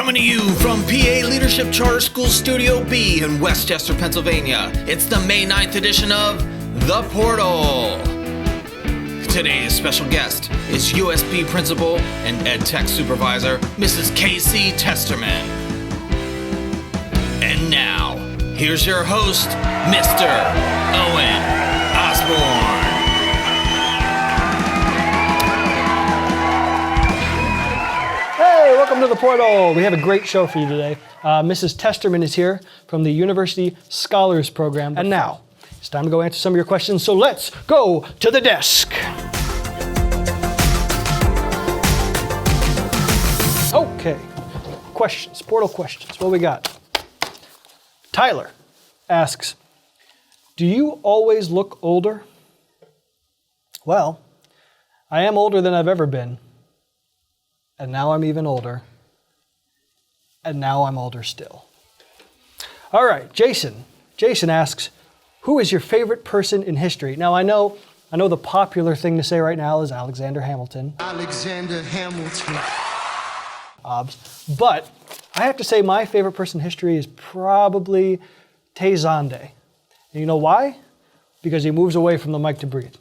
Coming to you from PA Leadership Charter School Studio B in Westchester, Pennsylvania, it's the May 9th edition of The Portal. Today's special guest is USP Principal and Ed Tech Supervisor, Mrs. K.C. Testerman. And now, here's your host, Mr. Owen Osborne. Hey, welcome to The Portal. We have a great show for you today. Mrs. Testerman is here from the University Scholars Program. And now, it's time to go answer some of your questions, so let's go to the desk. Okay, questions, Portal questions. What we got? Tyler asks, do you always look older? Well, I am older than I've ever been. And now I'm even older. And now I'm older still. All right, Jason. Jason asks, who is your favorite person in history? Now I know the popular thing to say right now is Alexander Hamilton. Alexander Hamilton. But I have to say my favorite person in history is probably Testerman. And you know why? Because he moves away from the mic to breathe.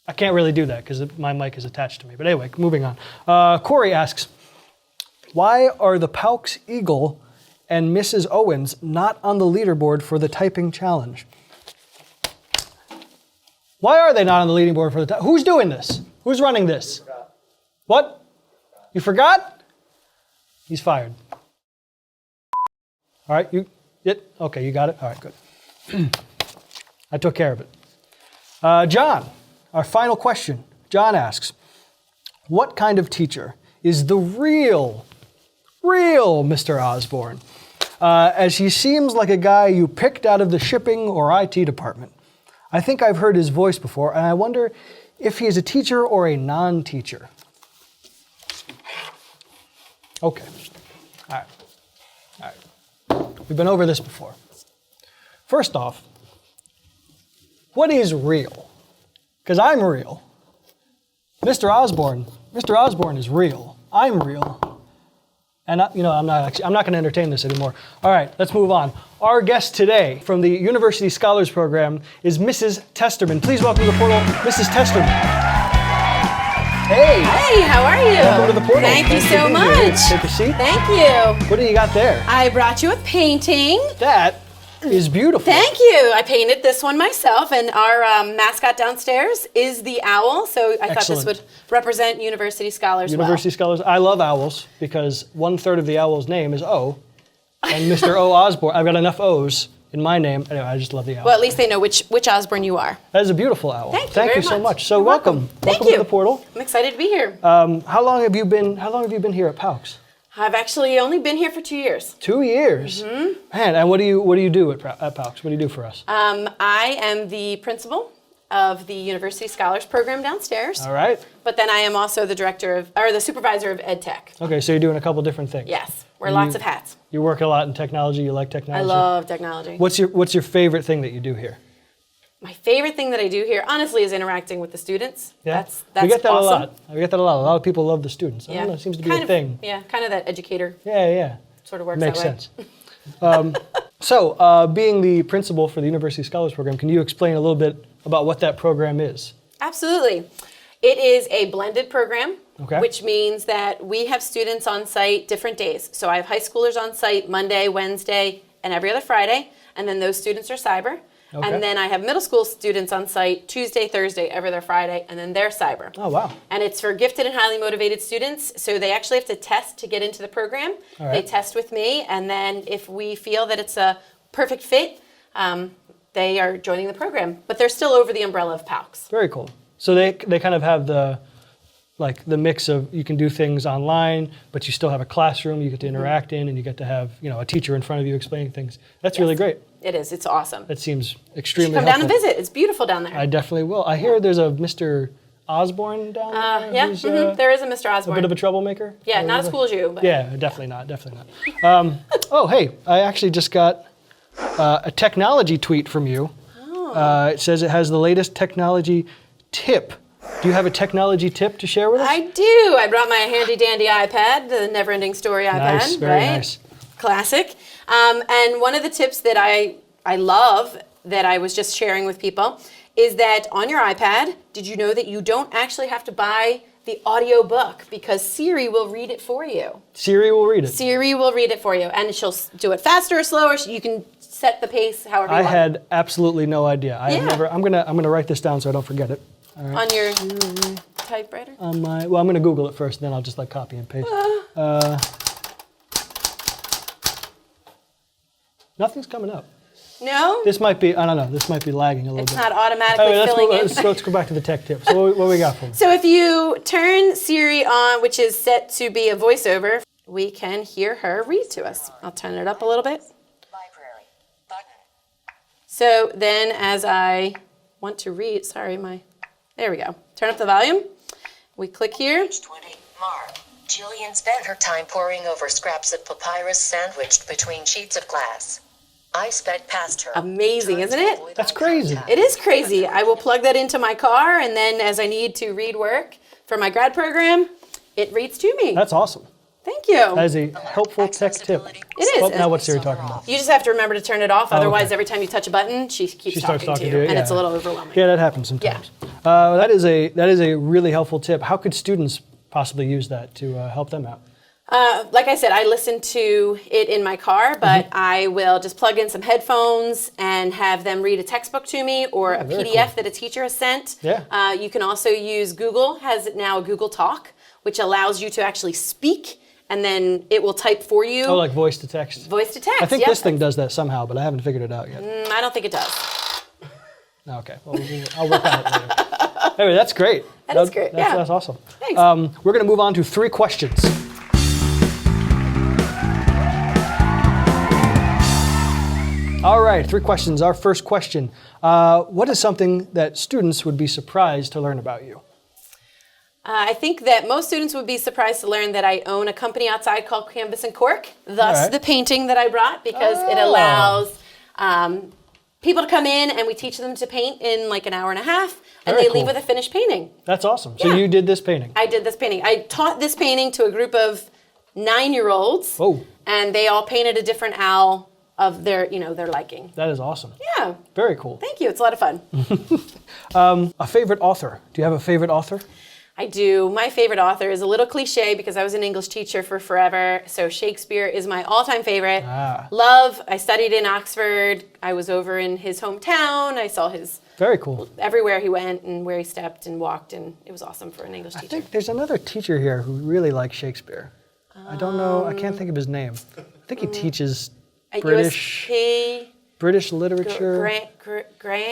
I can't really do that because my mic is attached to me. But anyway, moving on. Corey asks, why are the PALCS Eagle and Mrs. Owens not on the leaderboard for the typing challenge? Why are they not on the leaderboard for the Who's doing this? Who's running this? What? You forgot? He's fired. All right, okay, you got it? All right, good. I took care of it. John. Our final question. John asks, what kind of teacher is the real Mr. Osborne? As he seems like a guy you picked out of the shipping or IT department. I think I've heard his voice before, and I wonder if he is a teacher or a non-teacher. Okay. All right. We've been over this before. First off, what is real? Because I'm real. Mr. Osborne is real. I'm real. And I'm not going to entertain this anymore. All right, let's move on. Our guest today from the University Scholars Program is Mrs. Testerman. Please welcome to the Portal, Mrs. Testerman. Hey. Hey, how are you? Welcome to the Portal. Thank you so much. Take a seat. Thank you. What do you got there? I brought you a painting. That is beautiful. Thank you. I painted this one myself, and our mascot downstairs is the owl, so I thought this would represent University Scholars University Scholars. I love owls because 1/3 of the owl's name is O, and Mr. O. Osborne. I've got enough O's in my name. Anyway, I just love the owl. Well, at least they know which Osborne you are. That is a beautiful owl. Thank you so much. So You're welcome. Welcome you. to the Portal. I'm excited to be here. How long have you been here at PALCS? I've actually only been here for 2 years. 2 years? Mm-hmm. Man, and what do you do at PALCS? What do you do for us? I am the principal of the University Scholars Program downstairs. All right. But then I am also the the supervisor of Ed Tech. Okay, so you're doing a couple different things. Yes, wear lots of hats. You work a lot in technology. You like technology. I love technology. What's your favorite thing that you do here? My favorite thing that I do here, honestly, is interacting with the students. Yeah? That's we get that awesome. a lot. We get that a lot. A lot of people love the students. I don't know, it seems to be a thing. Yeah, kind of that educator. Yeah. Sort of works Makes that sense. way. So, being the principal for the University Scholars Program, can you explain a little bit about what that program is? Absolutely. It is a blended program, okay, which means that we have students on site different days. So I have high schoolers on site Monday, Wednesday, and every other Friday, and then those students are cyber. Okay. And then I have middle school students on site Tuesday, Thursday, every other Friday, and then they're cyber. Oh, wow. And it's for gifted and highly motivated students, so they actually have to test to get into the program. All right. They test with me, and then if we feel that it's a perfect fit, they are joining the program. But they're still over the umbrella of PALCS. Very cool. So they kind of have the mix of you can do things online, but you still have a classroom you get to interact in, and you get to have a teacher in front of you explaining things. That's really great. It is. It's awesome. That seems extremely come helpful. down and visit. It's beautiful down there. I definitely will. I hear there's a Mr. Osborne down there. Yeah, there is a Mr. Osborne. A bit of a troublemaker. Yeah, not as cool as you. But. Yeah, definitely not. Oh, hey, I actually just got a technology tweet from you. Oh. It says it has the latest technology tip Do you have a technology tip to share with us? I do. I brought my handy dandy iPad, the Never Ending Story iPad. Nice, very nice. Classic. And one of the tips that I love that I was just sharing with people is that on your iPad, did you know that you don't actually have to buy the audio book because Siri will read it for you. Siri will read it. Siri will read it for you, and she'll do it faster or slower. You can set the pace however you want. I had absolutely no idea. I'm gonna write this down so I don't forget it. All right. On your typewriter? On my, well, I'm gonna Google it first, then I'll just like copy and paste. Nothing's coming up. No? This might be, I don't know, this might be lagging a little bit. It's not automatically filling in. Let's go back to the tech tip. So what we got for me? So if you turn Siri on, which is set to be a voiceover, we can hear her read to us. I'll turn it up a little bit. Library. Button. So then as I want to read, there we go. Turn up the volume. We click here. Page 20. Mark. Jillian spent her time poring over scraps of papyrus sandwiched between sheets of glass. I sped past her. Amazing, isn't it? That's crazy. It is crazy. I will plug that into my car, and then as I need to read work for my grad program, it reads to me. That's awesome. Thank you. That is a helpful tech tip. It is. Well, now what's Siri talking about? You just have to remember to turn it off. Otherwise, okay. every time you touch a button, she keeps starts talking talking to you, yeah. and it's a little overwhelming. Yeah, that happens sometimes. Yeah. That is a really helpful tip. How could students possibly use that to help them out? Like I said, I listen to it in my car, but I will just plug in some headphones and have them read a textbook to me or a PDF that a teacher has sent. Yeah. You can also use Google, has now a Google Talk, which allows you to actually speak, and then it will type for you. Oh, like voice to text? Voice to text, I think yep. this thing does that somehow, but I haven't figured it out yet. I don't think it does. Okay, well, I'll work on it later. Anyway, that's great. That is great, yeah. That's awesome. Thanks. We're going to move on to 3 questions. All right, 3 questions. Our first question. What is something that students would be surprised to learn about you? I think that most students would be surprised to learn that I own a company outside called Canvas and Cork, thus the painting that I brought, because it allows people to come in and we teach them to paint in like an hour and a half, and Very they leave cool. with a finished painting. That's awesome. So Yeah. you did this painting? I did this painting. I taught this painting to a group of 9-year-olds, Whoa. and they all painted a different owl of their liking. That is awesome. Yeah. Very cool. Thank you. It's a lot of fun. A favorite author. Do you have a favorite author? I do. My favorite author is a little cliche because I was an English teacher for forever. So Shakespeare is my all-time favorite. Love. I studied in Oxford. I was over in his hometown. I saw his Very cool. everywhere he went and where he stepped and walked, and it was awesome for an English I teacher. think there's another teacher here who really likes Shakespeare. I don't know. I can't think of his name. I think he teaches At British literature. Grant.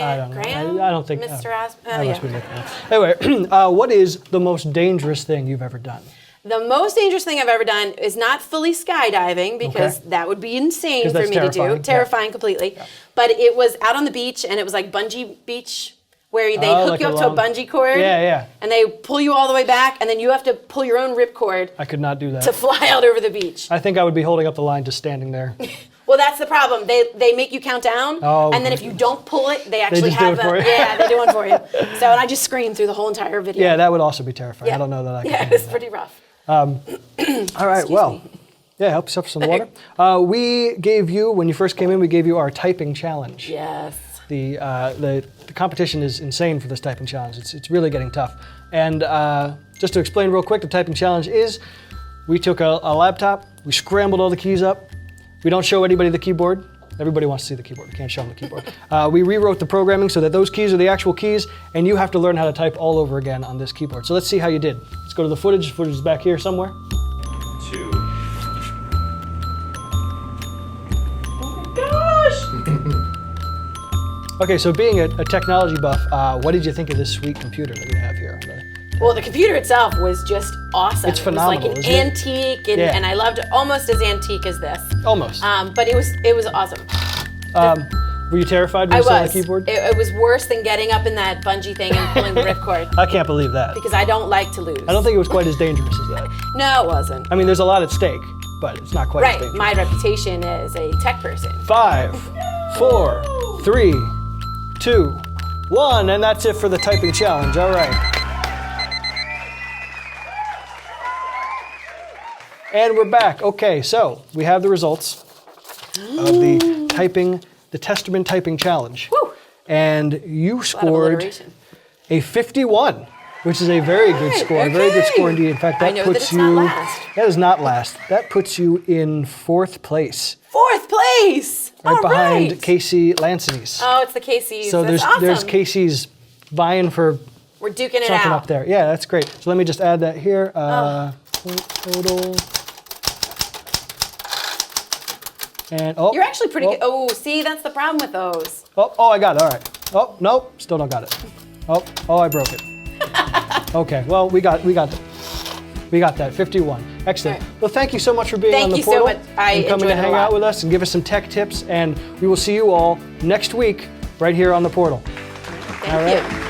I don't know. Graham? I don't think. Mr. Osmond. I Oh, must be yeah. looking at it. Anyway, what is the most dangerous thing you've ever done? The most dangerous thing I've ever done is not fully skydiving because that would be insane 'Cause for that's me to terrifying, do. Terrifying completely. But it was out on the beach, and it was like bungee beach where they hook like you a up to a long- bungee cord. Yeah, yeah. And they pull you all the way back, and then you have to pull your own ripcord I could not do that. to fly out over the beach. I think I would be holding up the line just standing there. Well, that's the problem. They make you count down, Oh, and then if you don't pull it, they actually just do have it for you. Yeah, they do one for you. So, and I just screamed through the whole entire video. Yeah, that would also be terrifying. Yeah. I don't know that I could Yeah, do it was that. pretty rough. All right, well. Yeah, help yourself some water. We gave you, when you first came in, we gave you our typing challenge. Yes. The competition is insane for this typing challenge. It's really getting tough. And just to explain real quick, the typing challenge is we took a laptop, we scrambled all the keys up. We don't show anybody the keyboard. Everybody wants to see the keyboard. We can't show them the keyboard. We rewrote the programming so that those keys are the actual keys, and you have to learn how to type all over again on this keyboard. So let's see how you did. Let's go to the footage. The footage is back here somewhere. 2. Okay, so being a technology buff, what did you think of this sweet computer that we have here? Well, the computer itself was just awesome. It's phenomenal, It was like isn't an it? antique, and, Yeah. and I loved it almost as antique as this. Almost. But it was awesome. Were you terrified when I you saw the was. keyboard? It was worse than getting up in that bungee thing and pulling the ripcord I can't believe that. because I don't like to lose. I don't think it was quite as dangerous as that. No, it wasn't. I mean, there's a lot at stake, but it's not quite as Right, dangerous. my reputation as a tech person. 5, 4, 3, 2, 1, and that's it for the typing challenge. All right. And we're back. Okay, so we have the results of the Testerman typing challenge. Woo. And you A lot of scored alliteration. a 51, which is a very good score. A very good score indeed. In fact, I that know that puts it's you. not last. That is not last. That puts you in 4th place, 4th place. right All behind right. Casey Lansany's. Oh, it's the Casey's. So That's there's awesome. Casey's vying for We're duking it something out. up there. Yeah, that's great. So let me just add that here. Total. And You're actually pretty good. Oh, see, that's the problem with those. Oh, I got it. All right. Oh, nope, still don't got it. Oh, I broke it. Okay, well, we got that. 51. Excellent. All right. Well, thank you so much for being Thank on the you so portal much. I and coming enjoyed to it a hang lot. out with us and give us some tech tips. And we will see you all next week right here on the portal. Thank All right. you.